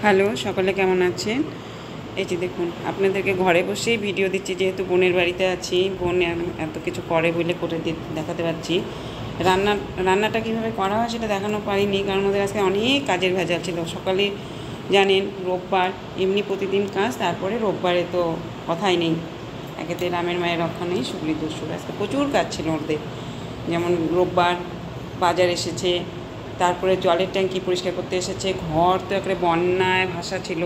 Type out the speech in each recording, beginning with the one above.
Hello, সকলে কেমন আছেন? এই যে দেখুন, আপনাদেরকে ঘরে বসেই ভিডিও দিচ্ছি, যেহেতু বোনের বাড়িতে আছি। বোন এত কিছু করে বলে করে দেখাতে পারছি। রান্নাটা কীভাবে করা হয় সেটা দেখানো পারিনি, কারণ ওদের আজকে অনেক কাজের ভেজাল ছিল। সকালে জানেন রোববার এমনি প্রতিদিন কাজ, তারপরে রোববারে তো কথাই নেই। একেতে রামের মায়ের রক্ষা নেই, শুক্লি দস্যুর। আজকে প্রচুর কাজ ছিল ওদের। যেমন রোববার বাজার এসেছে, তারপরে জলের ট্যাঙ্কি পরিষ্কার করতে এসেছে। ঘর তো একটা বন্যায় ভাসা ছিল,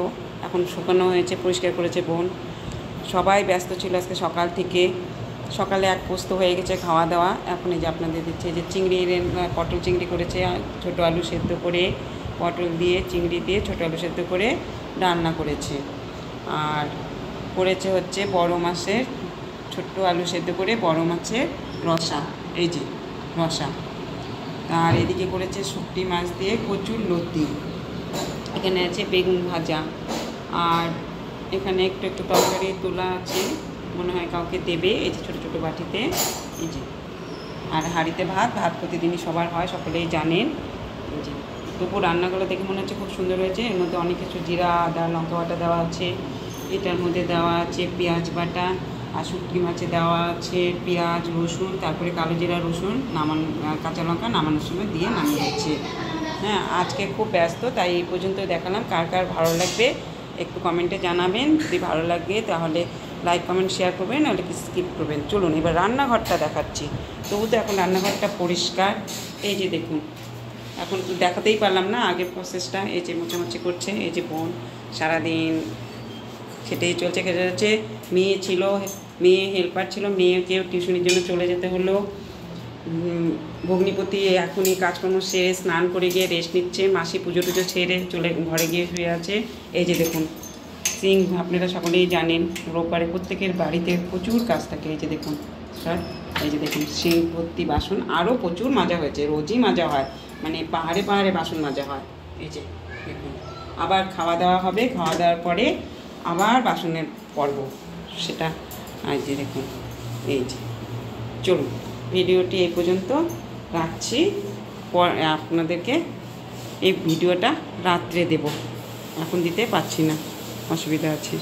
এখন শুকানো হয়েছে, পরিষ্কার করেছে বোন। সবাই ব্যস্ত ছিল আজকে সকাল থেকে। সকালে এক পোস্ত হয়ে গেছে খাওয়া দাওয়া। এখন এই যে আপনাদের দিচ্ছে যে পটল চিংড়ি করেছে, ছোটো আলু সেদ্ধ করে, পটল দিয়ে চিংড়ি দিয়ে ছোটো আলু সেদ্ধ করে রান্না করেছে। আর করেছে হচ্ছে বড় মাছের, ছোট্ট আলু সেদ্ধ করে বড় মাছের রসা। এই যে রসা। আর এদিকে করেছে শুটকি মাছ দিয়ে কচুর লতি। এখানে আছে বেগুন ভাজা। আর এখানে একটু একটু তরকারি তোলা আছে, মনে হয় কাউকে দেবে। এই যে ছোটো ছোটো বাটিতে, এই যে। আর হাঁড়িতে ভাত প্রতিদিনই সবার হয়, সকলেই জানেন। এই যে দুপুর রান্নাগুলো দেখে মনে হচ্ছে খুব সুন্দর হয়েছে। এর মধ্যে অনেক কিছু জিরা, আদা, লঙ্কা বাটা দেওয়া আছে। এটার মধ্যে দেওয়া আছে পেঁয়াজ বাটা, আর শুটকি মাছে দেওয়া আছে পেঁয়াজ, রসুন, তারপরে কালো জিরা, রসুন, কাঁচা লঙ্কা নামানোর সময় দিয়ে নামিয়ে দিচ্ছে। হ্যাঁ, আজকে খুব ব্যস্ত, তাই এই পর্যন্ত দেখালাম। কার কার ভালো লাগবে একটু কমেন্টে জানাবেন। যদি ভালো লাগে তাহলে লাইক, কমেন্ট, শেয়ার করবেন, নাহলে কি স্কিপ করবেন। চলুন এবার রান্নাঘরটা দেখাচ্ছি। তবু তো এখন রান্নাঘরটা পরিষ্কার। এই যে দেখুন, এখন দেখাতেই পারলাম না আগের প্রসেসটা। এই যে মোছামুছি করছে, এই যে বোন সারাদিন খেটেই চলছে। মেয়ে হেল্পার ছিল, মেয়েকেও টিউশনির জন্য চলে যেতে হলো। ভগ্নিপতি এখনই কাজকর্ম সেরে স্নান করে গিয়ে রেস্ট নিচ্ছে। মাসি পুজো টুজো ছেড়ে চলে ঘরে গিয়ে শুয়ে আছে। এই যে দেখুন সিং, আপনারা সকলেই জানেন রোববারে প্রত্যেকের বাড়িতে প্রচুর কাজ থাকে। এই যে দেখুন স্যার, এই যে দেখুন সিং ভর্তি বাসন। আরও প্রচুর মাজা হয়েছে, রোজই মাজা হয়, মানে পাহাড়ে পাহাড়ে বাসন মাজা হয়। এই যে দেখুন, আবার খাওয়া দাওয়া হবে, খাওয়া দাওয়ার পরে আবার বাসনের পর্ব সেটা। আর যে দেখুন, এই যে চলুন ভিডিওটি এই পর্যন্ত রাখছি। আপনাদেরকে এই ভিডিওটা রাত্রে দেব, এখন দিতে পারছি না, অসুবিধা আছে।